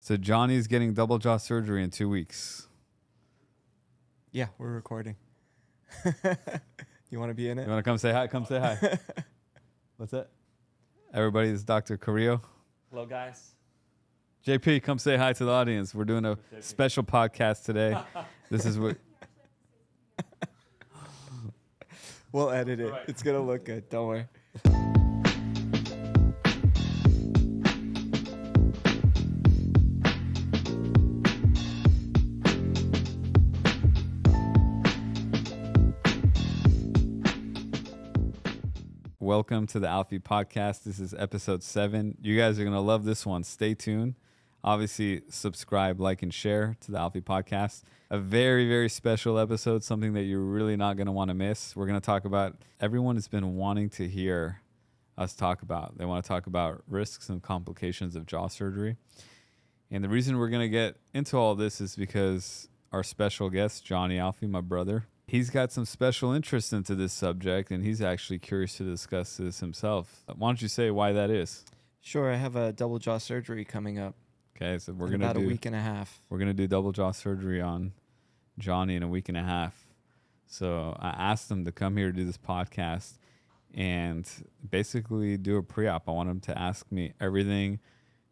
So Johnny's getting double jaw surgery in 2 weeks. Yeah, we're recording. You want to be in it? You want to come say hi? Come say hi. What's that? Everybody, this is Dr. Carrillo. Hello, guys. JP, come say hi to the audience. We're doing a special podcast today. This is what... We'll edit it. Right. It's going to look good. Don't worry. Welcome to the Alfi podcast. This is episode 7. You guys are going to love this one. Stay tuned. Obviously, subscribe, like, and share to the Alfi podcast. A very, very special episode, something that you're really not going to want to miss. We're going to talk about everyone has been wanting to hear us talk about. They want to talk about risks and complications of jaw surgery. And the reason we're going to get into all this is because our special guest, Johnny Alfi, my brother, he's got some special interest into this subject, and he's actually curious to discuss this himself. Why don't you say why that is? Sure, I have a double jaw surgery coming up. Okay, so we're in gonna about do a week and a half. We're gonna do double jaw surgery on Johnny in a week and a half. So I asked him to come here to do this podcast and basically do a pre-op. I want him to ask me everything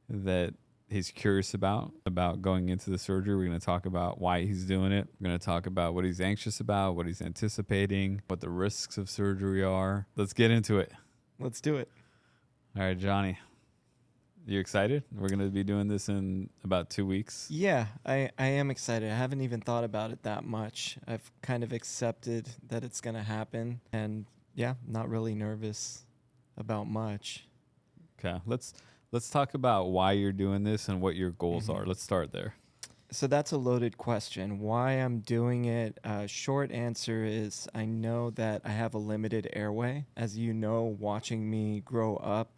that he's curious about going into the surgery. We're going to talk about why he's doing it. We're going to talk about what he's anxious about, what he's anticipating, what the risks of surgery are. Let's get into it. Let's do it. All right, Johnny. You excited? We're going to be doing this in about 2 weeks. Yeah, I am excited. I haven't even thought about it that much. I've kind of accepted that it's going to happen. And yeah, not really nervous about much. Okay, let's talk about why you're doing this and what your goals are. Let's start there. So that's a loaded question. Why I'm doing it, short answer is I know that I have a limited airway. As you know, watching me grow up,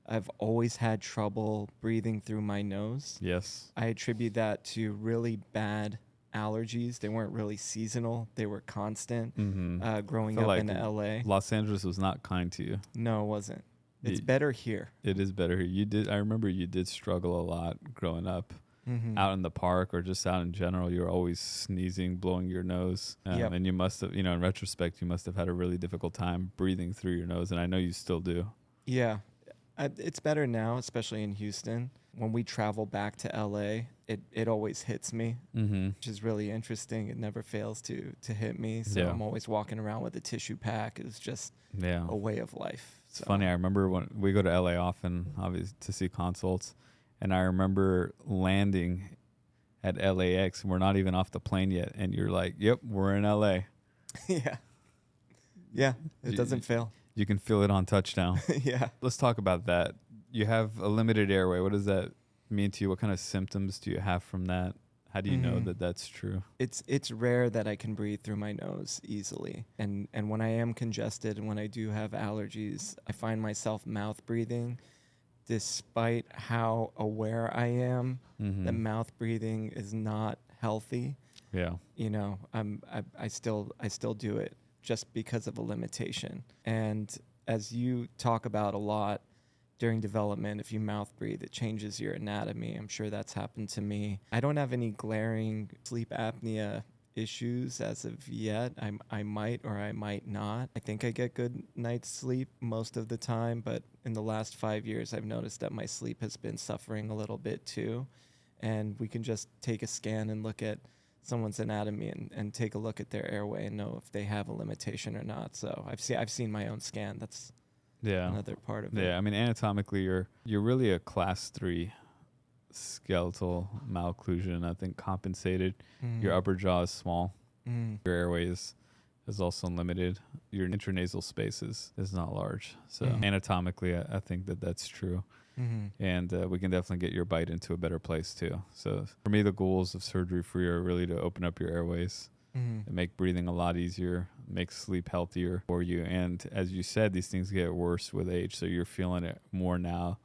I've always had trouble breathing through my nose. Yes. I attribute that to really bad allergies. They weren't really seasonal. They were constant growing up in LA. Los Angeles was not kind to you. No, it wasn't. It's better here. It is better here. I remember you did struggle a lot growing up out in the park or just out in general. You were always sneezing, blowing your nose. And you must have, in retrospect, you must have had a really difficult time breathing through your nose. And I know you still do. Yeah. It's better now, especially in Houston. When we travel back to LA, it always hits me, which is really interesting. It never fails to hit me. So I'm always walking around with a tissue pack. It's just a way of life. It's funny. I remember when we go to LA often, obviously, to see consults. And I remember landing at LAX, and we're not even off the plane yet. And you're like, yep, we're in LA. Yeah. Yeah, it doesn't fail. You can feel it on touchdown. Yeah. Let's talk about that. You have a limited airway. What does that mean to you? What kind of symptoms do you have from that? How do you know that that's true? It's rare that I can breathe through my nose easily. And when I am congested and when I do have allergies, I find myself mouth breathing. Despite how aware I am that mouth breathing is not healthy. Yeah. I still do it just because of a limitation. And as you talk about a lot during development, if you mouth breathe, it changes your anatomy. I'm sure that's happened to me. I don't have any glaring sleep apnea issues as of yet. I might or I might not. I think I get good night's sleep most of the time, but in the last 5 years, I've noticed that my sleep has been suffering a little bit too. And we can just take a scan and look at someone's anatomy and take a look at their airway and know if they have a limitation or not. So I've seen my own scan. That's another part of it. Yeah, I mean, anatomically, you're really a class 3 skeletal malocclusion. I think compensated. Your upper jaw is small. Your airway is also limited. Your intranasal space is not large. So anatomically, I think that's true. And we can definitely get your bite into a better place too. So for me, the goals of surgery for you are really to open up your airways and make breathing a lot easier, make sleep healthier for you. And as you said, these things get worse with age. So you're feeling it more now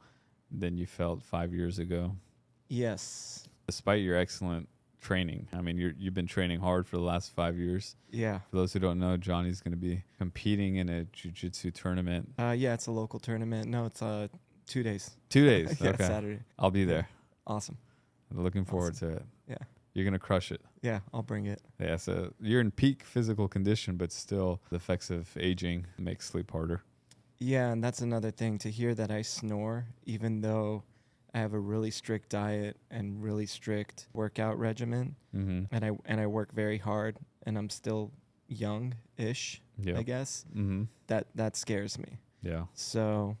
than you felt 5 years ago. Yes. Despite your excellent training. I mean, you've been training hard for the last 5 years. Yeah. For those who don't know, Johnny's going to be competing in a jiu-jitsu tournament. Yeah, it's a local tournament. No, it's 2 days. 2 days. Yeah, okay. Saturday. I'll be there. Awesome. Looking forward to it. Yeah. You're going to crush it. Yeah, I'll bring it. Yeah, so you're in peak physical condition, but still the effects of aging make sleep harder. Yeah, and that's another thing, to hear that I snore, even though I have a really strict diet and really strict workout regimen, Mm-hmm. and I work very hard, and I'm still young-ish, Yeah. I guess. Mm-hmm. That scares me. Yeah. So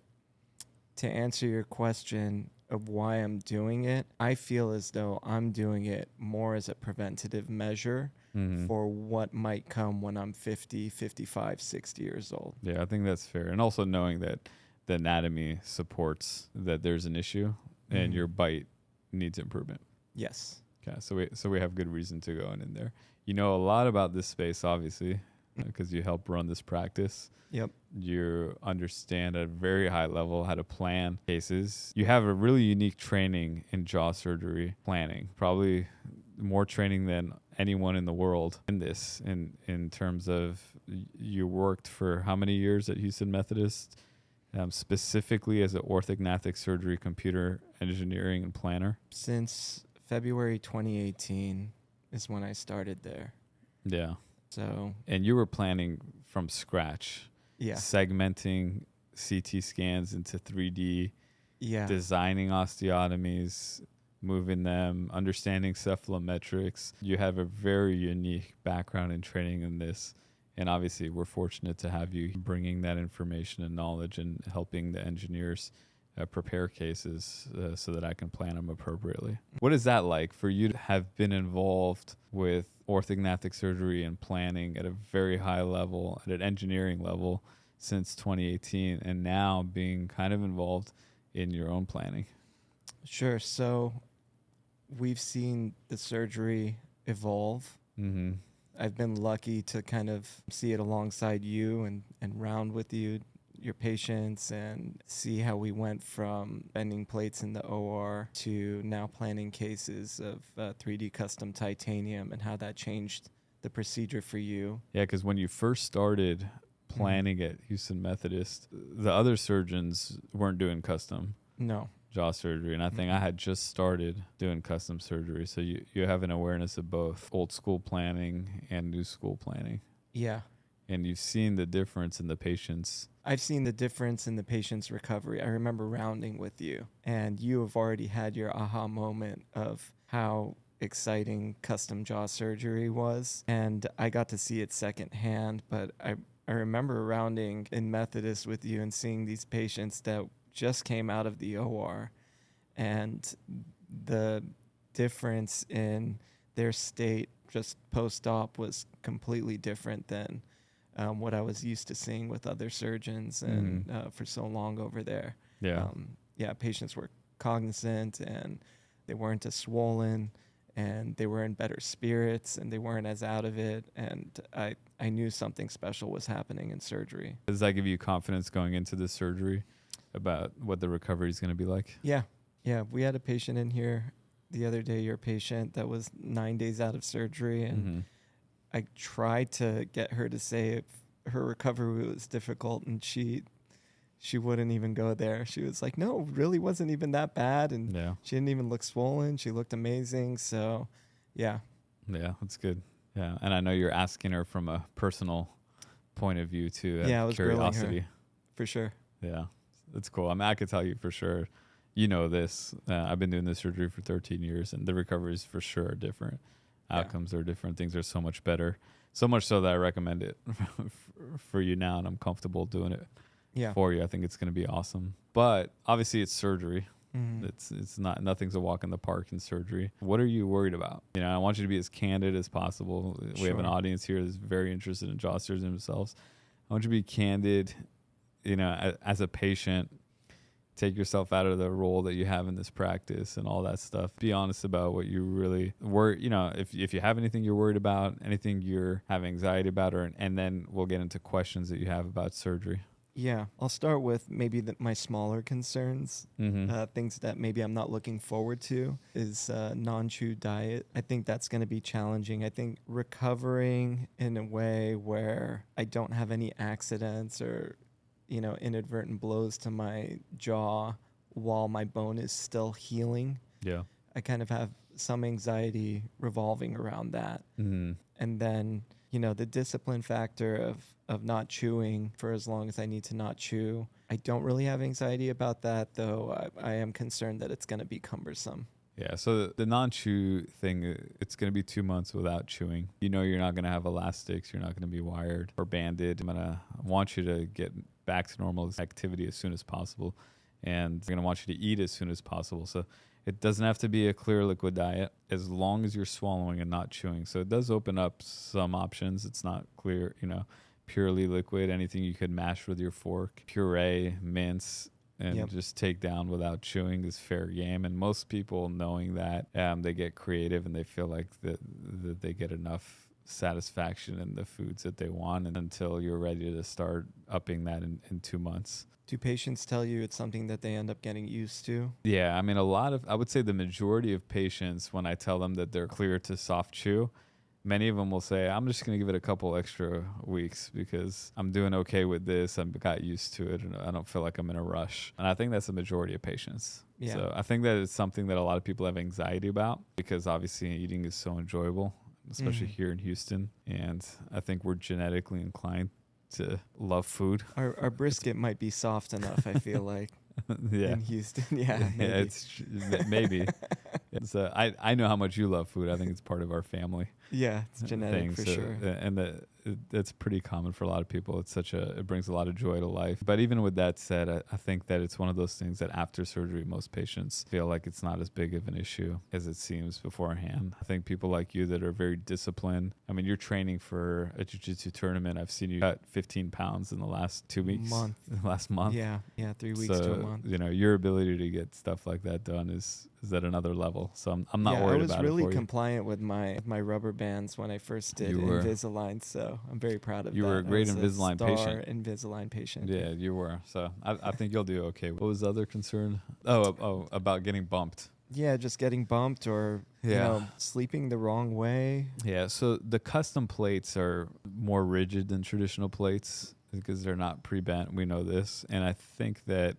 to answer your question of why I'm doing it, I feel as though I'm doing it more as a preventative measure Mm-hmm. for what might come when I'm 50, 55, 60 years old. Yeah, I think that's fair. And also knowing that the anatomy supports that there's an issue and your bite needs improvement. Yes. Okay, so we have good reason to go in there. You know a lot about this space, obviously, because you help run this practice. Yep. You understand at a very high level how to plan cases. You have a really unique training in jaw surgery planning, probably more training than anyone in the world in this, in terms of you worked for how many years at Houston Methodist, specifically as an orthognathic surgery computer engineering and planner? Since February 2018 is when I started there. Yeah. So, And you were planning from scratch, yeah. segmenting CT scans into 3D, Yeah. designing osteotomies, moving them, understanding cephalometrics. You have a very unique background in training in this. And obviously, we're fortunate to have you bringing that information and knowledge and helping the engineers prepare cases so that I can plan them appropriately. What is that like for you to have been involved with orthognathic surgery and planning at a very high level, at an engineering level since 2018, and now being kind of involved in your own planning? Sure. So we've seen the surgery evolve. Mm-hmm. I've been lucky to kind of see it alongside you and round with you, your patients, and see how we went from bending plates in the OR to now planning cases of 3D custom titanium, and how that changed the procedure for you. Yeah, because when you first started planning at Houston Methodist, the other surgeons weren't doing custom No. jaw surgery, and I think I had just started doing custom surgery. So you have an awareness of both old school planning and new school planning. Yeah. And you've seen the difference in the patients. I've seen the difference in the patient's recovery. I remember rounding with you, and you have already had your aha moment of how exciting custom jaw surgery was. And I got to see it secondhand, but I remember rounding in Methodist with you and seeing these patients that just came out of the OR, and the difference in their state just post-op was completely different than what I was used to seeing with other surgeons and for so long over there. Yeah. Patients were cognizant, and they weren't as swollen, and they were in better spirits, and they weren't as out of it. And I knew something special was happening in surgery. Does that give you confidence going into the surgery about what the recovery is going to be like? Yeah. Yeah. We had a patient in here the other day, your patient, that was 9 days out of surgery. And I tried to get her to say if her recovery was difficult, and she wouldn't even go there. She was like, no, it really wasn't even that bad. And she didn't even look swollen. She looked amazing. So, yeah. Yeah, that's good. Yeah. And I know you're asking her from a personal point of view too. Yeah, I was grilling curiosity. her, for sure. Yeah, that's cool. I mean, I could tell you for sure, you know this. I've been doing this surgery for 13 years, and the recoveries for sure are different. Outcomes are different. Things are so much better. So much so that I recommend it for you now, and I'm comfortable doing it for you. I think it's going to be awesome. But obviously, it's surgery. It's not, nothing's a walk in the park in surgery. What are you worried about? You know, I want you to be as candid as possible. We have an audience here that's very interested in jaw surgery themselves. I want you to be candid. You know, as a patient, take yourself out of the role that you have in this practice and all that stuff. Be honest about what you really worry. You know, if you have anything you're worried about, anything you're have anxiety about, and then we'll get into questions that you have about surgery. Yeah, I'll start with maybe my smaller concerns, things that maybe I'm not looking forward to, is non-chew diet. I think that's going to be challenging. I think recovering in a way where I don't have any accidents or, you know, inadvertent blows to my jaw while my bone is still healing. Yeah. I kind of have some anxiety revolving around that. Mm. And then, the discipline factor of not chewing for as long as I need to not chew. I don't really have anxiety about that, though I am concerned that it's going to be cumbersome. Yeah, so the non-chew thing, it's going to be 2 months without chewing. You're not going to have elastics. You're not going to be wired or banded. I want you to get back to normal activity as soon as possible. And I'm going to want you to eat as soon as possible. So it doesn't have to be a clear liquid diet as long as you're swallowing and not chewing. So it does open up some options. It's not clear, purely liquid, anything you could mash with your fork, puree, mince, and just take down without chewing is fair game. And most people, knowing that, they get creative and they feel like that they get enough satisfaction in the foods that they want, and until you're ready to start upping that in 2 months. Do patients tell you it's something that they end up getting used to? Yeah, I mean, I would say the majority of patients, when I tell them that they're clear to soft chew, many of them will say, I'm just going to give it a couple extra weeks because I'm doing okay with this. I've got used to it and I don't feel like I'm in a rush. And I think that's the majority of patients. Yeah. So I think that it's something that a lot of people have anxiety about because obviously eating is so enjoyable, especially here in Houston. And I think we're genetically inclined to love food. Our brisket might be soft enough, I feel like. In Houston. Yeah, maybe. It's maybe. So I know how much you love food. I think it's part of our family. Yeah, it's genetic for sure. And that's pretty common for a lot of people. It brings a lot of joy to life. But even with that said, I think that it's one of those things that after surgery, most patients feel like it's not as big of an issue as it seems beforehand. I think people like you that are very disciplined. I mean, you're training for a jiu-jitsu tournament. I've seen you cut 15 pounds in the last 2 weeks. Last month. Yeah, 3 weeks to a month. Your ability to get stuff like that done is at another level. So I'm not worried about it. I was really compliant with my rubber bands when I first did Invisalign, so I'm very proud of that. You were a great Invisalign patient. Invisalign patient. Yeah, you were. So I think you'll do okay. What was the other concern? Oh, about getting bumped. Yeah, just getting bumped or sleeping the wrong way. Yeah, so the custom plates are more rigid than traditional plates because they're not pre-bent. We know this. And I think that,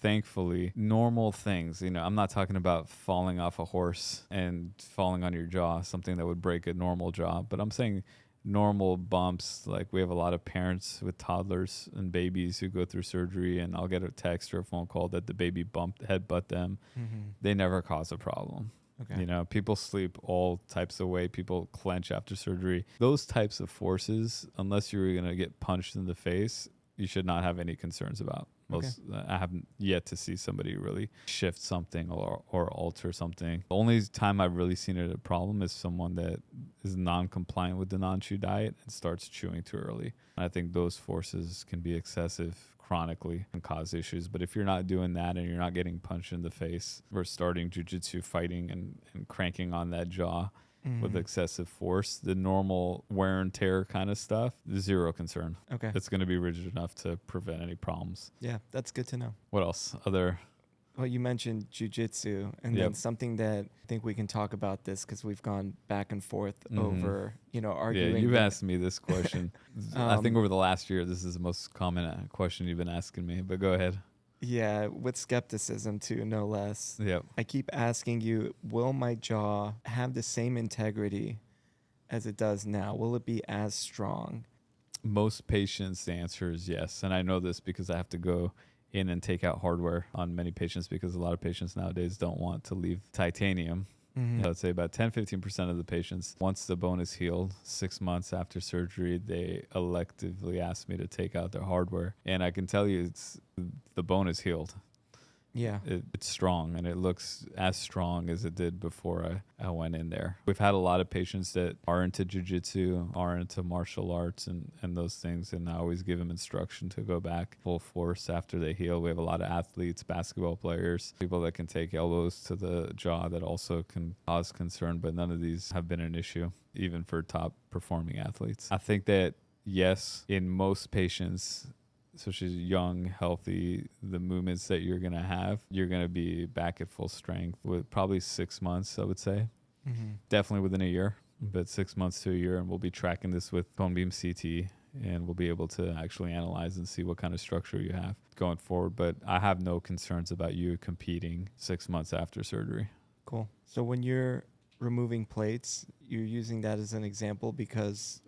thankfully, normal things, I'm not talking about falling off a horse and falling on your jaw, something that would break a normal jaw, but I'm saying normal bumps. Like we have a lot of parents with toddlers and babies who go through surgery, and I'll get a text or a phone call that the baby headbutt them. Mm-hmm. They never cause a problem. Okay. People sleep all types of way. People clench after surgery. Those types of forces, unless you're going to get punched in the face, you should not have any concerns about. I haven't yet to see somebody really shift something or alter something. The only time I've really seen it a problem is someone that is non-compliant with the non-chew diet and starts chewing too early. I think those forces can be excessive chronically and cause issues. But if you're not doing that and you're not getting punched in the face or starting jiu-jitsu fighting and cranking on that jaw with excessive force, the normal wear and tear kind of stuff, zero concern. Okay. It's going to be rigid enough to prevent any problems. Yeah, that's good to know. What else? Well, you mentioned jiu-jitsu, and then something that I think we can talk about this because we've gone back and forth over, arguing. Yeah, you've asked me this question. I think over the last year, this is the most common question you've been asking me, but go ahead. Yeah, with skepticism too, no less. Yep. I keep asking you, will my jaw have the same integrity as it does now? Will it be as strong? Most patients, the answer is yes. And I know this because I have to go in and take out hardware on many patients because a lot of patients nowadays don't want to leave titanium. Mm-hmm. I'd say about 10-15% of the patients, once the bone is healed, 6 months after surgery, they electively ask me to take out their hardware. And I can tell you the bone is healed. Yeah. It's strong, and it looks as strong as it did before I went in there. We've had a lot of patients that are into jiu-jitsu, are into martial arts and those things, and I always give them instruction to go back full force after they heal. We have a lot of athletes, basketball players, people that can take elbows to the jaw that also can cause concern, but none of these have been an issue, even for top-performing athletes. I think that, yes, in most patients, especially young, healthy, the movements that you're going to be back at full strength with probably 6 months, I would say. Mm-hmm. Definitely within a year, but 6 months to a year. And we'll be tracking this with bone beam CT, and we'll be able to actually analyze and see what kind of structure you have going forward. But I have no concerns about you competing 6 months after surgery. Cool. So when you're removing plates, you're using that as an example because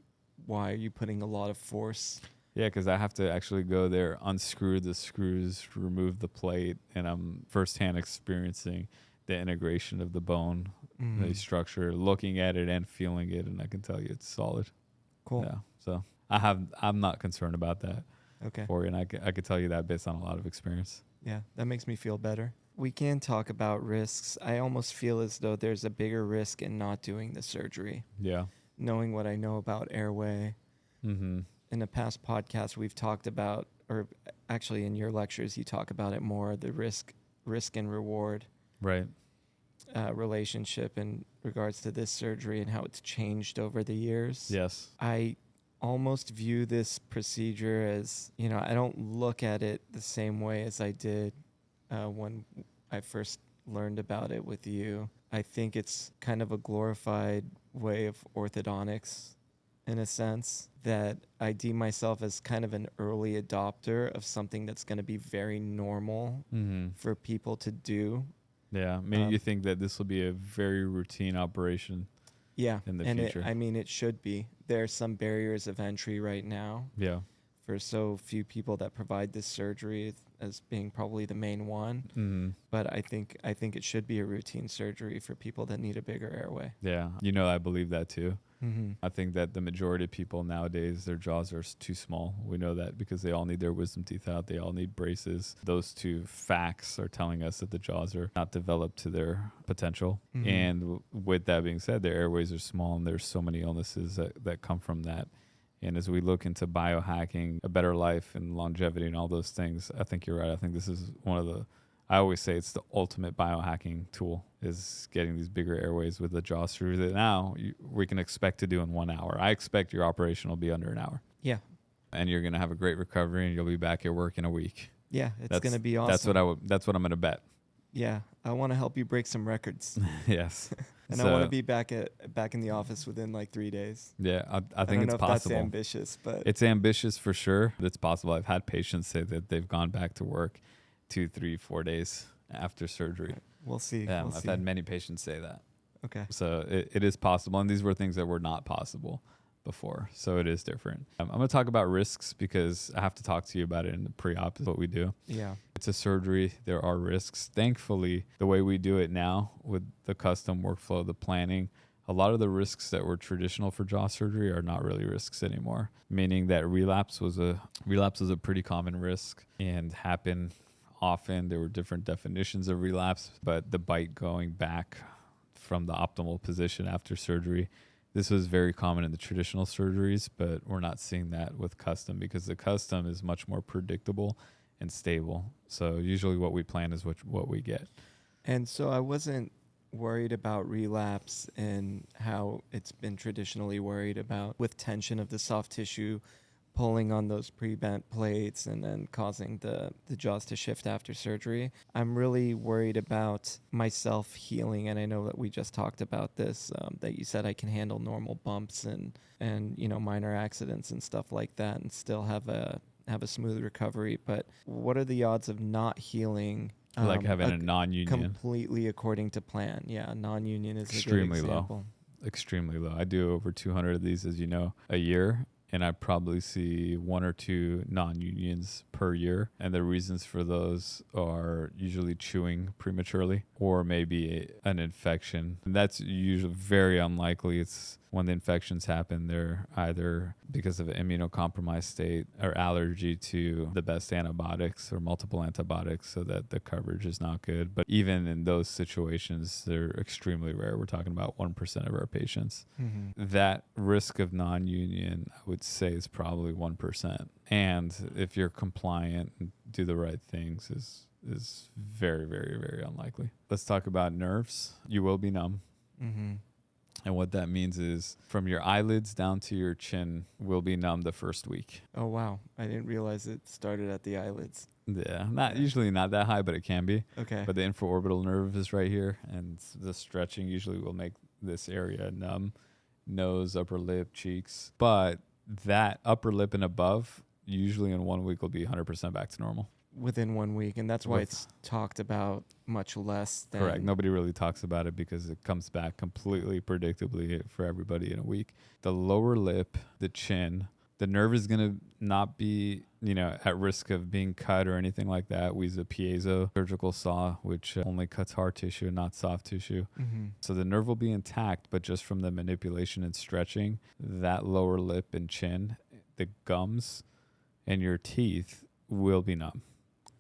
why are you putting a lot of force? Yeah, because I have to actually go there, unscrew the screws, remove the plate, and I'm firsthand experiencing the integration of the bone, the structure, looking at it and feeling it, and I can tell you it's solid. Cool. Yeah, so I'm not concerned about that Okay. for you, and I could tell you that based on a lot of experience. Yeah, that makes me feel better. We can talk about risks. I almost feel as though there's a bigger risk in not doing the surgery. Yeah. Knowing what I know about airway. Mm-hmm. In the past podcast, we've talked about, or actually in your lectures, you talk about it more, the risk and reward Right. relationship in regards to this surgery and how it's changed over the years. Yes. I almost view this procedure as, I don't look at it the same way as I did when I first learned about it with you. I think it's kind of a glorified way of orthodontics in a sense, that I deem myself as kind of an early adopter of something that's going to be very normal for people to do. Yeah. Maybe you think that this will be a very routine operation. Yeah. In the and future. It should be. There are some barriers of entry right now. Yeah. For so few people that provide this surgery as being probably the main one. But I think it should be a routine surgery for people that need a bigger airway. Yeah. I believe that too. I think that the majority of people nowadays, their jaws are too small. We know that because they all need their wisdom teeth out. They all need braces. Those two facts are telling us that the jaws are not developed to their potential. And with that being said, their airways are small and there's so many illnesses that come from that. And as we look into biohacking, a better life and longevity and all those things, I think you're right. I think this is I always say it's the ultimate biohacking tool, is getting these bigger airways with the jaw screw that now we can expect to do in 1 hour. I expect your operation will be under an hour. Yeah. And you're going to have a great recovery and you'll be back at work in a week. Yeah, it's going to be awesome. That's what I'm going to bet. Yeah, I want to help you break some records. Yes. And I want to be back in the office within like 3 days. Yeah, I think don't it's know if possible. That's ambitious, but it's ambitious for sure. But it's possible. I've had patients say that they've gone back to work 2, 3, 4 days after surgery. Right. We'll see. Yeah, I've had many patients say that. Okay. So it is possible, and these were things that were not possible before. So it is different. I'm going to talk about risks because I have to talk to you about it in the pre-op is what we do. Yeah. It's a surgery. There are risks. Thankfully, the way we do it now with the custom workflow, the planning, a lot of the risks that were traditional for jaw surgery are not really risks anymore, meaning that relapse was a pretty common risk and happened often. There were different definitions of relapse, but the bite going back from the optimal position after surgery, this was very common in the traditional surgeries, but we're not seeing that with custom because the custom is much more predictable and stable. So usually what we plan is what we get. And so I wasn't worried about relapse and how it's been traditionally worried about with tension of the soft tissue pulling on those pre-bent plates and then causing the jaws to shift after surgery. I'm really worried about myself healing, and I know that we just talked about this, that you said I can handle normal bumps and minor accidents and stuff like that and still have a smooth recovery. But what are the odds of not healing? Like having a non-union. Completely according to plan. Yeah, non-union is extremely a good example. Low. Extremely low. I do over 200 of these, as you know, a year. And I probably see 1 or 2 non-unions per year. And the reasons for those are usually chewing prematurely or maybe an infection. And that's usually very unlikely. It's when the infections happen, they're either because of an immunocompromised state or allergy to the best antibiotics or multiple antibiotics so that the coverage is not good. But even in those situations, they're extremely rare. We're talking about 1% of our patients. That risk of non-union, I would say, is probably 1%. And if you're compliant and do the right things, is very, very, very unlikely. Let's talk about nerves. You will be numb. And what that means is from your eyelids down to your chin will be numb the first week. Oh, wow. I didn't realize it started at the eyelids. Yeah, usually not that high, but it can be. Okay. But the infraorbital nerve is right here, and the stretching usually will make this area numb. Nose, upper lip, cheeks. But that upper lip and above, usually in 1 week, will be 100% back to normal. within 1 week, and that's why it's talked about much less than. Correct. Nobody really talks about it because it comes back completely predictably for everybody in a week. The lower lip, the chin, the nerve is going to not be, at risk of being cut or anything like that. We use a piezo surgical saw, which only cuts hard tissue and not soft tissue. Mm-hmm. So the nerve will be intact, but just from the manipulation and stretching, that lower lip and chin, the gums and your teeth will be numb.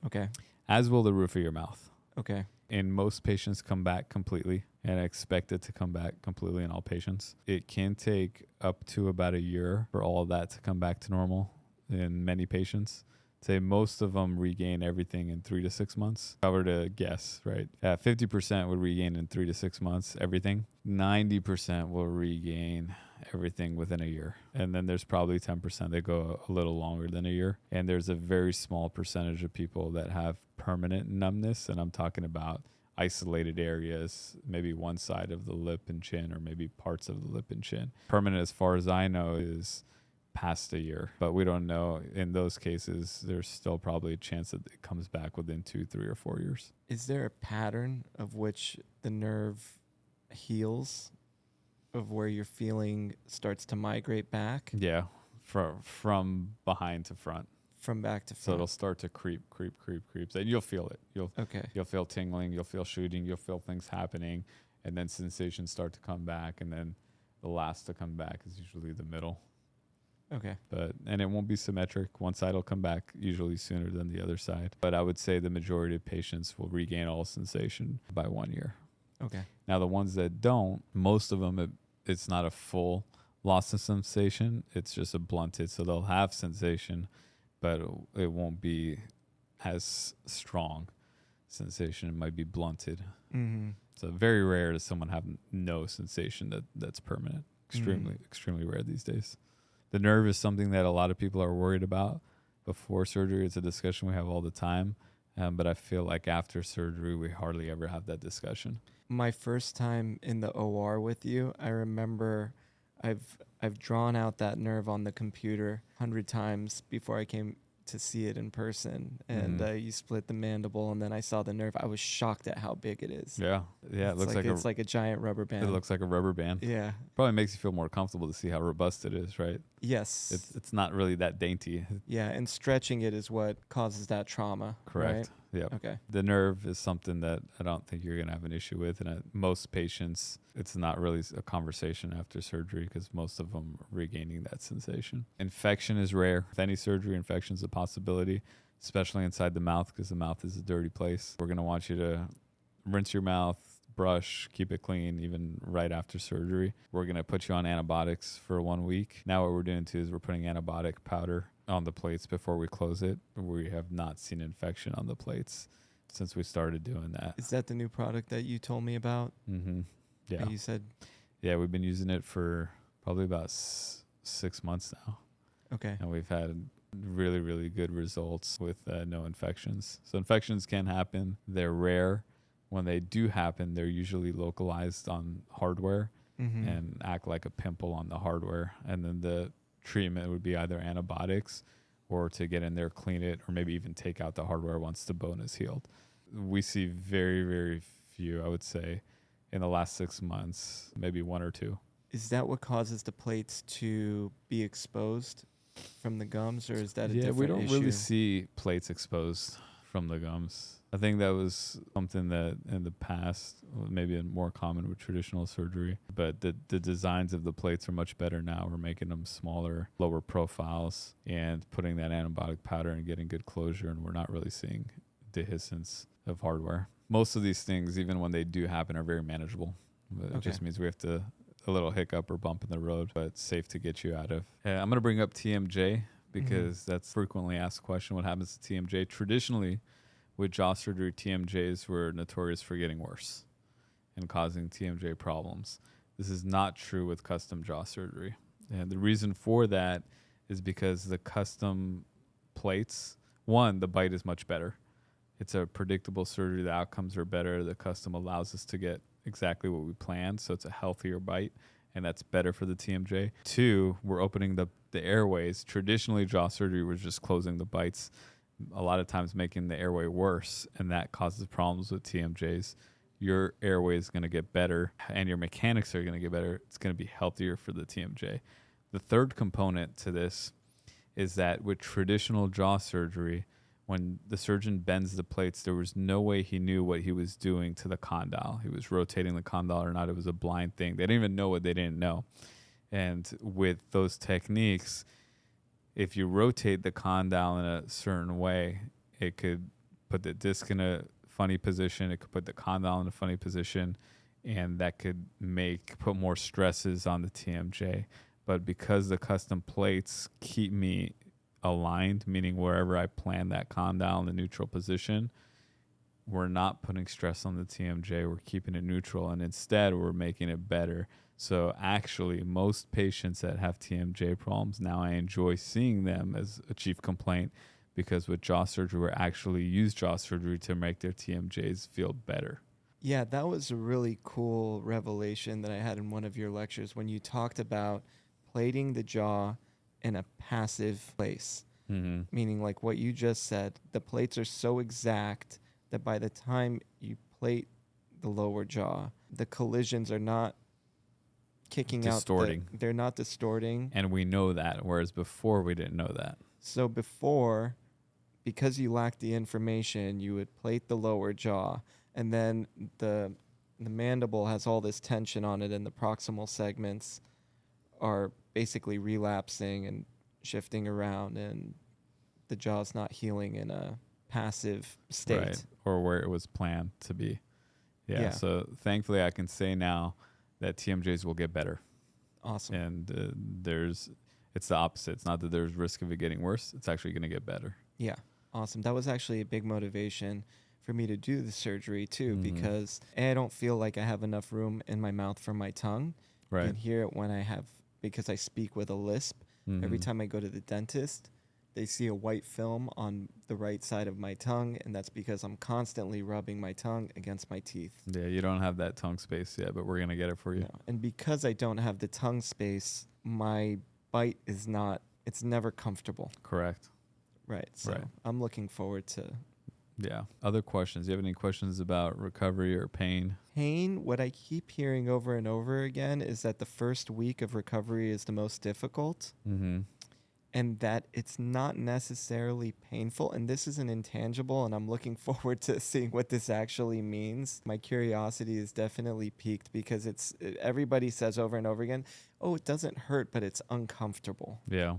Okay. As will the roof of your mouth. Okay. And most patients come back completely, and I expect it to come back completely in all patients. It can take up to about a year for all of that to come back to normal in many patients. Say most of them regain everything in 3 to 6 months. If I were to guess, right? 50% would regain in 3 to 6 months, everything. 90% will regain everything within a year. And then there's probably 10% that go a little longer than a year. And there's a very small percentage of people that have permanent numbness. And I'm talking about isolated areas, maybe one side of the lip and chin, or maybe parts of the lip and chin. Permanent, as far as I know, is past a year, but we don't know. In those cases, there's still probably a chance that it comes back within 2, 3, or 4 years. Is there a pattern of which the nerve heals, of where your feeling starts to migrate back? Yeah, from behind to front. From back to front. So it'll start to creep, and you'll feel it. You'll feel tingling, you'll feel shooting, you'll feel things happening, and then sensations start to come back, and then the last to come back is usually the middle. Okay. And it won't be symmetric. One side will come back usually sooner than the other side. But I would say the majority of patients will regain all sensation by 1 year. Okay. Now, the ones that don't, most of them, it's not a full loss of sensation. It's just a blunted. So they'll have sensation, but it won't be as strong sensation. It might be blunted. Mm-hmm. So very rare to someone have no sensation that's permanent. Extremely rare these days. The nerve is something that a lot of people are worried about before surgery. It's a discussion we have all the time. But I feel like after surgery, we hardly ever have that discussion. My first time in the OR with you, I remember I've drawn out that nerve on the computer 100 times before I came to see it in person. And you split the mandible, and then I saw the nerve. I was shocked at how big it is. Yeah. It looks it's like a giant rubber band. It looks like a rubber band. Yeah. Probably makes you feel more comfortable to see how robust it is, right? Yes. It's not really that dainty. Yeah, and stretching it is what causes that trauma. Correct. Right? Yeah. Okay. The nerve is something that I don't think you're going to have an issue with. And most patients, it's not really a conversation after surgery because most of them are regaining that sensation. Infection is rare. With any surgery, infection is a possibility, especially inside the mouth because the mouth is a dirty place. We're going to want you to rinse your mouth, brush, keep it clean, even right after surgery. We're going to put you on antibiotics for 1 week. Now what we're doing too is we're putting antibiotic powder on the plates before we close it. We have not seen infection on the plates since we started doing that. Is that the new product that you told me about? Mm-hmm. Yeah. That you said? Yeah, we've been using it for probably about 6 months now. Okay. And we've had really, really good results with no infections. So infections can happen. They're rare. When they do happen, they're usually localized on hardware and act like a pimple on the hardware. And then the treatment would be either antibiotics or to get in there, clean it, or maybe even take out the hardware once the bone is healed. We see very, very few, I would say, in the last 6 months, maybe 1 or 2. Is that what causes the plates to be exposed from the gums, or is that a different issue? Yeah, we don't really see plates exposed from the gums. I think that was something that in the past maybe more common with traditional surgery, but the designs of the plates are much better now. We're making them smaller, lower profiles, and putting that antibiotic powder and getting good closure, and we're not really seeing dehiscence of hardware. Most of these things, even when they do happen, are very manageable. It just means we have to a little hiccup or bump in the road, but it's safe to get you out of. I'm going to bring up TMJ because that's a frequently asked question. What happens to TMJ? Traditionally, with jaw surgery, TMJs were notorious for getting worse and causing TMJ problems. This is not true with custom jaw surgery. And the reason for that is because the custom plates, one, the bite is much better. It's a predictable surgery. The outcomes are better. The custom allows us to get exactly what we planned. So it's a healthier bite, and that's better for the TMJ. Two, we're opening the airways. Traditionally, jaw surgery was just closing the bites a lot of times making the airway worse, and that causes problems with TMJs. Your airway is going to get better and your mechanics are going to get better. It's going to be healthier for the TMJ. The third component to this is that with traditional jaw surgery, when the surgeon bends the plates, there was no way he knew what he was doing to the condyle. He was rotating the condyle or not. It was a blind thing. They didn't even know what they didn't know. And with those techniques, if you rotate the condyle in a certain way, it could put the disc in a funny position. It could put the condyle in a funny position, and that could put more stresses on the TMJ. But because the custom plates keep me aligned, meaning wherever I plan that condyle in the neutral position, we're not putting stress on the TMJ. We're keeping it neutral, and instead we're making it better. So actually, most patients that have TMJ problems, now I enjoy seeing them as a chief complaint, because with jaw surgery, we actually use jaw surgery to make their TMJs feel better. Yeah, that was a really cool revelation that I had in one of your lectures when you talked about plating the jaw in a passive place. Mm-hmm. Meaning, like what you just said, the plates are so exact that by the time you plate the lower jaw, the collisions are not kicking Distorting. they're not distorting. And we know that, whereas before we didn't know that. So before, because you lacked the information, you would plate the lower jaw, and then the mandible has all this tension on it, and the proximal segments are basically relapsing and shifting around, and the jaw's not healing in a passive state. Right. Or where it was planned to be. Yeah. So thankfully I can say now that TMJs will get better. Awesome. And it's the opposite. It's not that there's risk of it getting worse. It's actually going to get better. Yeah. Awesome. That was actually a big motivation for me to do the surgery too, because I don't feel like I have enough room in my mouth for my tongue. Right. You can hear it because I speak with a lisp. Every time I go to the dentist, they see a white film on the right side of my tongue, and that's because I'm constantly rubbing my tongue against my teeth. Yeah, you don't have that tongue space yet, but we're going to get it for you. No. And because I don't have the tongue space, my bite it's never comfortable. Correct. Right. So Right. I'm looking forward to... Yeah. Other questions? Do you have any questions about recovery or pain? Pain, what I keep hearing over and over again is that the first week of recovery is the most difficult. Mm-hmm. And that it's not necessarily painful. And this is an intangible, and I'm looking forward to seeing what this actually means. My curiosity is definitely piqued because everybody says over and over again, oh, it doesn't hurt, but it's uncomfortable. Yeah,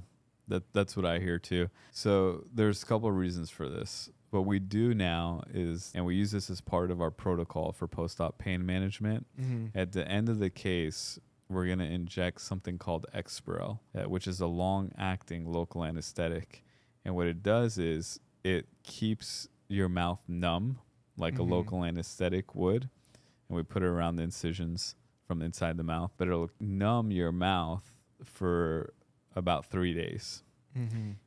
that's what I hear too. So there's a couple of reasons for this. What we do now is, and we use this as part of our protocol for post-op pain management, at the end of the case, we're going to inject something called Exparel, which is a long-acting local anesthetic. And what it does is it keeps your mouth numb like a local anesthetic would. And we put it around the incisions from inside the mouth. But it'll numb your mouth for about 3 days.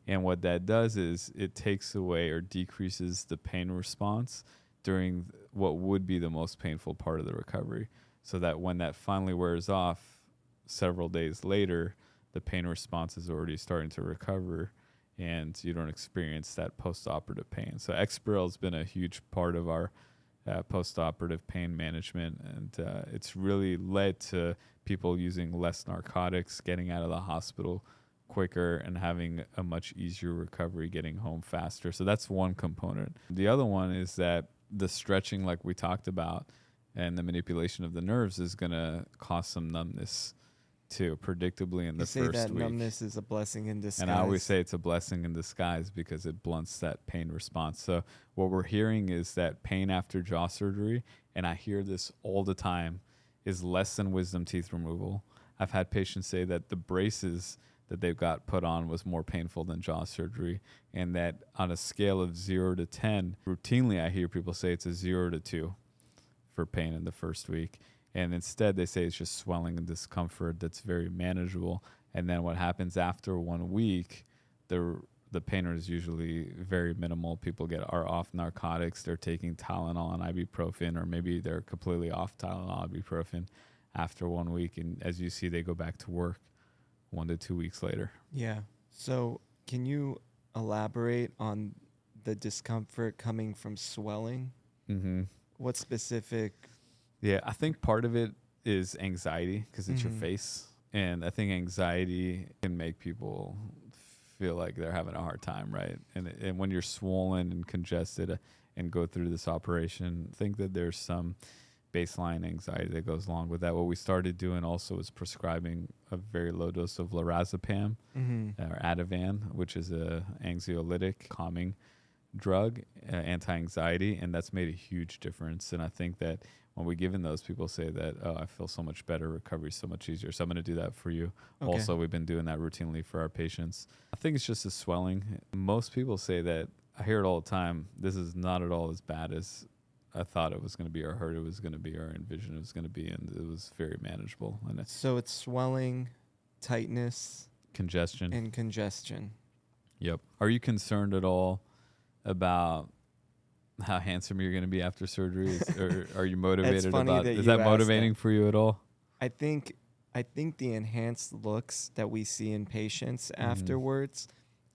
And what that does is it takes away or decreases the pain response during what would be the most painful part of the recovery. So that when that finally wears off several days later, the pain response is already starting to recover and you don't experience that post-operative pain. So Exparel has been a huge part of our post-operative pain management, and it's really led to people using less narcotics, getting out of the hospital quicker, and having a much easier recovery, getting home faster. So that's one component. The other one is that the stretching, like we talked about, and the manipulation of the nerves is going to cause some numbness too, predictably in the first week. You say that numbness is a blessing in disguise. And I always say it's a blessing in disguise because it blunts that pain response. So what we're hearing is that pain after jaw surgery, and I hear this all the time, is less than wisdom teeth removal. I've had patients say that the braces that they've got put on was more painful than jaw surgery, and that on a scale of 0 to 10, routinely I hear people say it's a 0 to 2 for pain in the first week. And instead they say it's just swelling and discomfort that's very manageable. And then what happens after 1 week, the pain is usually very minimal. People are off narcotics. They're taking Tylenol and ibuprofen, or maybe they're completely off Tylenol, ibuprofen after 1 week. And as you see, they go back to work 1 to 2 weeks later. Yeah. So can you elaborate on the discomfort coming from swelling? Mm-hmm. What specific? Yeah, I think part of it is anxiety because it's your Mhm. face. And I think anxiety can make people feel like they're having a hard time, right? And when you're swollen and congested and go through this operation, I think that there's some baseline anxiety that goes along with that. What we started doing also is prescribing a very low dose of lorazepam Mhm. or Ativan, which is a anxiolytic calming drug, anti-anxiety, and that's made a huge difference. And I think that when we given those, people say that, oh, I feel so much better, recovery so much easier. So I'm going to do that for you. Okay. Also, we've been doing that routinely for our patients. I think it's just a swelling. Most people say that, I hear it all the time, this is not at all as bad as I thought it was going to be, or heard it was going to be, or envisioned it was going to be, and it was very manageable. And it's So it's swelling, tightness, congestion. and congestion. Yep. Are you concerned at all about how handsome you're going to be after surgery, or are you motivated funny about? that Is you that asked motivating that. for you at all? I think the enhanced looks that we see in patients Mhm. afterwards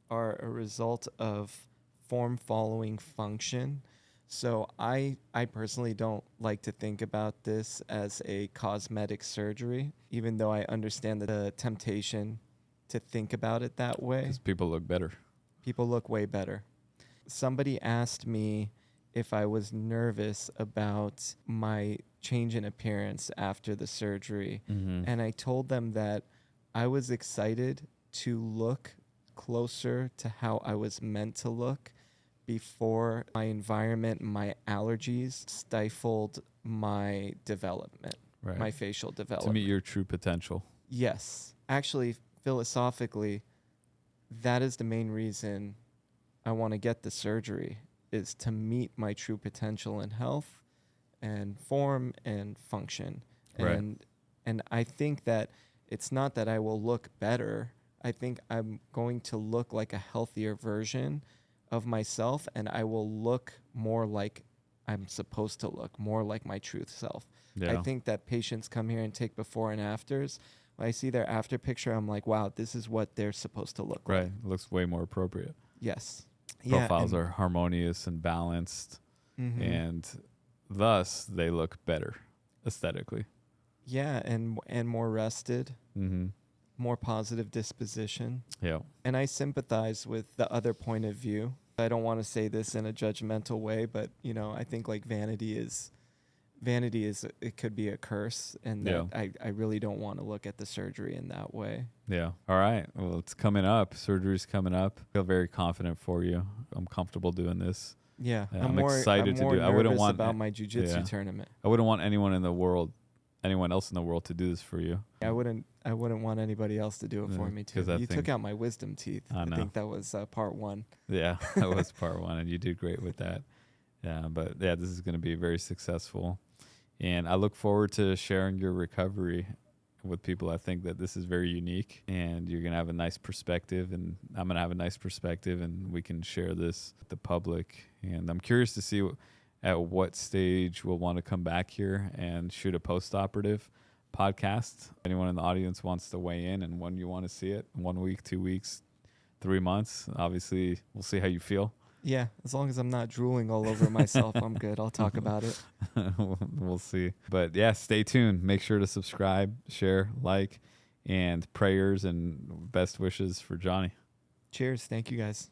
are a result of form following function. So I personally don't like to think about this as a cosmetic surgery, even though I understand the temptation to think about it that way. Because people look better. People look way better. Somebody asked me if I was nervous about my change in appearance after the surgery. Mm-hmm. And I told them that I was excited to look closer to how I was meant to look before my environment, my allergies stifled my development, Right. my facial To development. meet your true potential. Yes. Actually, philosophically, that is the main reason I want to get the surgery, is to meet my true potential in health and form and function. Right. And I think that it's not that I will look better. I think I'm going to look like a healthier version of myself, and I will look more like I'm supposed to look, more like my truth self. Yeah. I think that patients come here and take before and afters. When I see their after picture, I'm like, wow, this is what they're supposed to look like. Right. It looks way more appropriate. Yes. Profiles are harmonious and balanced, Mhm. and thus they look better aesthetically. Yeah, and more rested, Mm-hmm. more positive disposition. Yeah. And I sympathize with the other point of view. I don't want to say this in a judgmental way, but I think like vanity is it could be a curse, and that I really don't want to look at the surgery in that way. Yeah. All right. Well, it's coming up. Surgery's coming up. I feel very confident for you. I'm comfortable doing this. Yeah, I'm excited to do it. I wouldn't want about my jiu-jitsu tournament. I wouldn't want anyone else in the world to do this for you. I wouldn't want anybody else to do it for me too. You took out my wisdom teeth. I think that was part 1. Yeah, that was part 1, and you did great with that. Yeah, but yeah, this is going to be very successful, and I look forward to sharing your recovery with people. I think that this is very unique, and you're going to have a nice perspective, and I'm going to have a nice perspective, and we can share this with the public. And I'm curious to see at what stage we'll want to come back here and shoot a post-operative podcast. Anyone in the audience wants to weigh in, and when you want to see it, 1 week, 2 weeks, 3 months, obviously we'll see how you feel. Yeah, as long as I'm not drooling all over myself, I'm good. I'll talk about it. We'll see. But yeah, stay tuned. Make sure to subscribe, share, like, and prayers and best wishes for Johnny. Cheers. Thank you, guys.